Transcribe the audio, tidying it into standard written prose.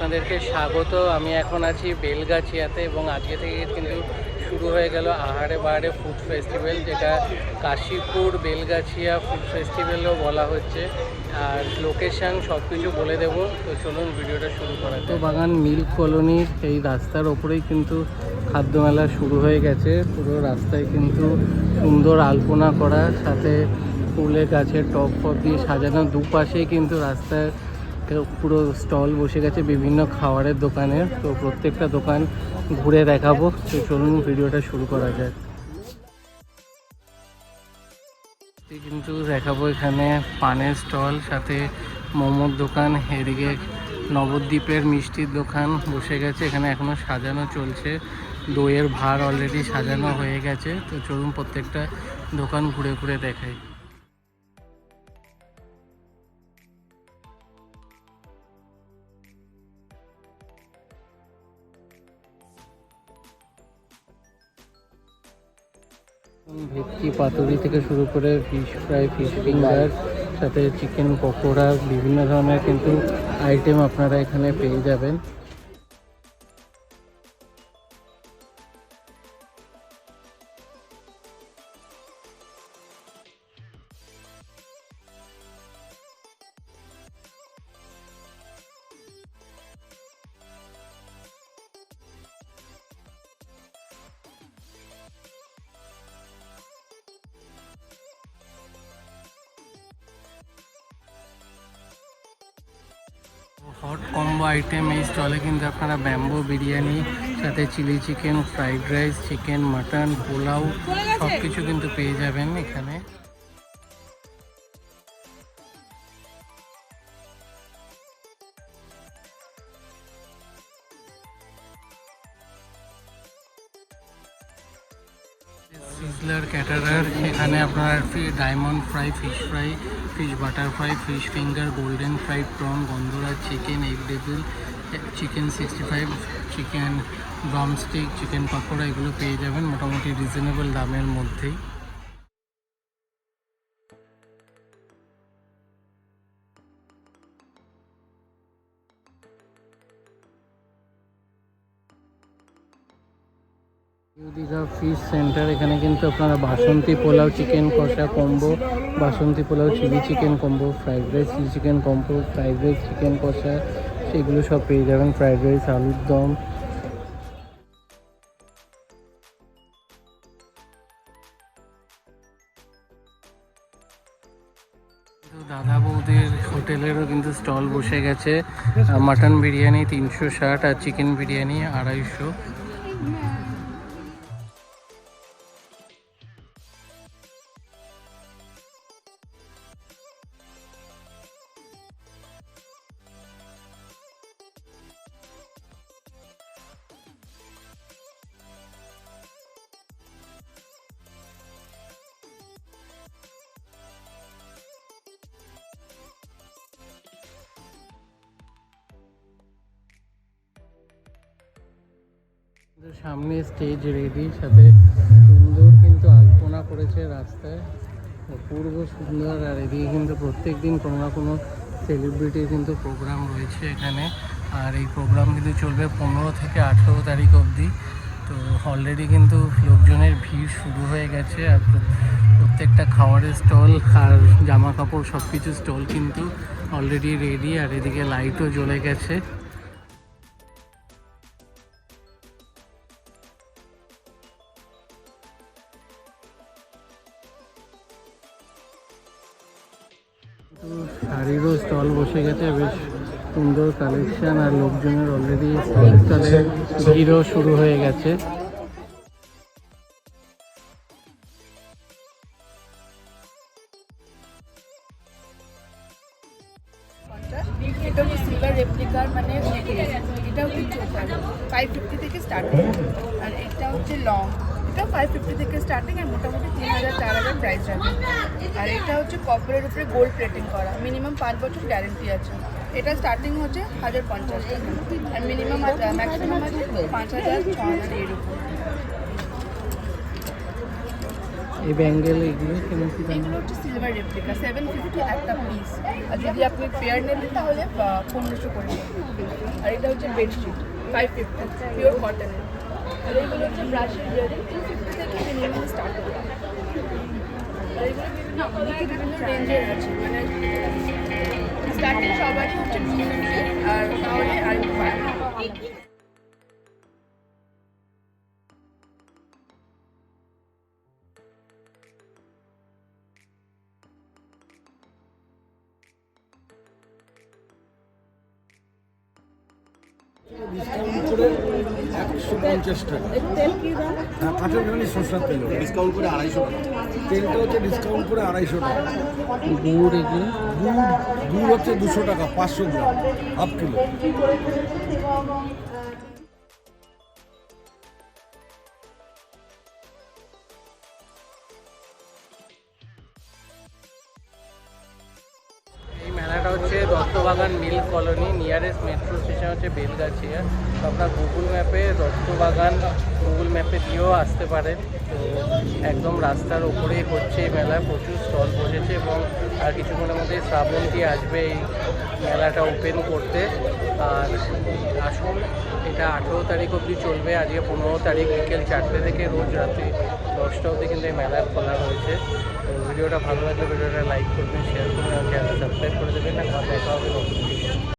আপনাদেরকে স্বাগত। আমি এখন আছি বেলগাছিয়াতে এবং আজকে থেকে কিন্তু শুরু হয়ে গেল আহারে বাহারে ফুড ফেস্টিভ্যাল, যেটা কাশীপুর বেলগাছিয়া ফুড ফেস্টিভ্যালও বলা হচ্ছে। আর লোকেশান সব কিছু বলে দেবো, তো চলুন ভিডিওটা শুরু করা। তো বাগান মিল্ক কলোনির এই রাস্তার ওপরেই কিন্তু খাদ্যমেলা শুরু হয়ে গেছে। পুরো রাস্তায় কিন্তু সুন্দর আলপনা করা, সাথে ফুলের গাছের টব ফব দিয়ে সাজানো। দুপাশেই কিন্তু রাস্তায় পুরো স্টল বসে গেছে বিভিন্ন খাবারের দোকানের। তো প্রত্যেকটা দোকান ঘুরে দেখাবো, তো চলুন ভিডিওটা শুরু করা যায়। কিন্তু দেখাবো এখানে পানের স্টল, সাথে মোমোর দোকান, এদিকে নবদ্বীপের মিষ্টির দোকান বসে গেছে। এখানে এখনো সাজানো চলছে, দইয়ের ভার অলরেডি সাজানো হয়ে গেছে। তো চলুন প্রত্যেকটা দোকান ঘুরে ঘুরে দেখাই। ভেটকি পাতুরি থেকে শুরু করে ফিশ ফ্রাই, ফিশ ফিঙ্গার, সাথে চিকেন পকোড়া, বিভিন্ন ধরনের কিন্তু আইটেম আপনারা এখানে পেয়ে যাবেন। হট কম্বো আইটেম এই স্টলে কিন্তু আপনারা ব্যাম্বো বিরিয়ানি, সাথে chilli chicken, fried rice, chicken, mutton, pulao সব কিছু কিন্তু পেয়ে যাবেন এখানে। সিজলার ক্যাটারার, এখানে আপনার diamond fry, fish fry, fish butter fry, fish finger, golden fried prawn, গন্ধরাজ chicken, egg devil, chicken 65, chicken drumstick, chicken pakora এগুলো পেয়ে যাবেন মোটামুটি রিজনেবল দামের মধ্যেই। দীঘা ফিশ সেন্টার, এখানে কিন্তু আপনারা বাসন্তী পোলাও চিকেন কষা কম্বো, বাসন্তী pulao chilli chicken combo, fried rice chilli chicken combo, fried rice chicken কষা, সেগুলো সব পেয়ে যাবেন। ফ্রাইড রাইস, আলুর দম। দাদা বৌদির হোটেলেরও কিন্তু স্টল বসে গেছে। মাটন বিরিয়ানি 360 আর চিকেন বিরিয়ানি 250। সামনে স্টেজ রেডি, সাথে সুন্দর কিন্তু আলপনা করেছে রাস্তায়, অপূর্ব সুন্দর। আর এদিকে কিন্তু প্রত্যেক দিন কোনো না কোনো সেলিব্রিটির কিন্তু প্রোগ্রাম রয়েছে এখানে। আর এই প্রোগ্রাম কিন্তু চলবে 15 থেকে 18 তারিখ অবধি। তো অলরেডি কিন্তু লোকজনের ভিড় শুরু হয়ে গেছে। আর প্রত্যেকটা খাবারের স্টল আর জামা কাপড় সব কিছু স্টল কিন্তু অলরেডি রেডি। আর এদিকে লাইটও জ্বলে গেছে। শাড়িরও স্টল বসে গেছে, বেশ সুন্দর কালেকশন। আর লোকজনের অলরেডি স্টলে ভিড়ও শুরু হয়ে গেছে। এটা হচ্ছে সিলভার রেপ্লিকার, মানে এটাও কিছু 550 থেকে স্টার্টিং। আর এটা হচ্ছে লং, এটা 550 থেকে স্টার্টিং আর মোটামুটি 3000-4000 প্রাইস আছে। আর এটা হচ্ছে কপারের উপরে গোল্ড প্লেটিং করা, মিনিমাম 5 বছর গ্যারেন্টি আছে। এটা স্টার্টিং হচ্ছে 1050 টাকা আর মিনিমাম ম্যাক্সিমাম আছে 5000-6000 এর উপর। এই ব্যাঙ্গেল এগুলো কেমন কি দাম? এগুলো হচ্ছে সিলভার রেপ্লিকা, 750 একটা পিস। আর যদি আপনি পেয়ার নেবেন তাহলে 1500 করে পড়বে। আর এটা হচ্ছে বেডশিট 550 পিওর কটনের। আর এগুলো হচ্ছে ব্রাশের ইয়ারিং 250 থেকে মিনিমাম স্টার্ট হবে। আর এগুলো বিভিন্ন রেঞ্জের আছে, মানে স্টার্টিং সবারই হচ্ছে 250 আর তাহলে আর একটু বাড়বে। ডিসকাউন্ট করে 150 টাকা। হ্যাঁ, কাঠের ঘানি সরষার তেল ডিসকাউন্ট করে 250 টাকা। তেলটা হচ্ছে ডিসকাউন্ট করে 250 টাকা। গুড় এগুলো গুড় হচ্ছে 200 টাকা, 500 গ্রাম, হাফ কিলো। এই মেলাটা হচ্ছে দত্তবাগান মিল কলোনি, নিয়ারেস্ট মেট্রো স্টেশন হচ্ছে বেলগাছিয়া। তো আপনার গুগল ম্যাপে দত্তবাগান গুগল ম্যাপে দিয়েও আসতে পারেন। তো একদম রাস্তার ওপরেই হচ্ছে এই মেলা, প্রচুর স্টল বসেছে এবং আর কিছুক্ষণের মধ্যে শ্রাবন্তী আসবে এই মেলাটা ওপেন করতে। আর আসুন, এটা 18 তারিখ অবধি চলবে। আজকে 15 তারিখ বিকেল 4টে থেকে রোজ রাত্রি 10টা অবধি কিন্তু এই মেলা খোলা রয়েছে। তো ভিডিওটা ভালো লাগলে ভিডিওটা লাইক করবেন, শেয়ার করবেন, চ্যানেল সাবস্ক্রাইব করে দেবেন। আর দেখা হবে নতুন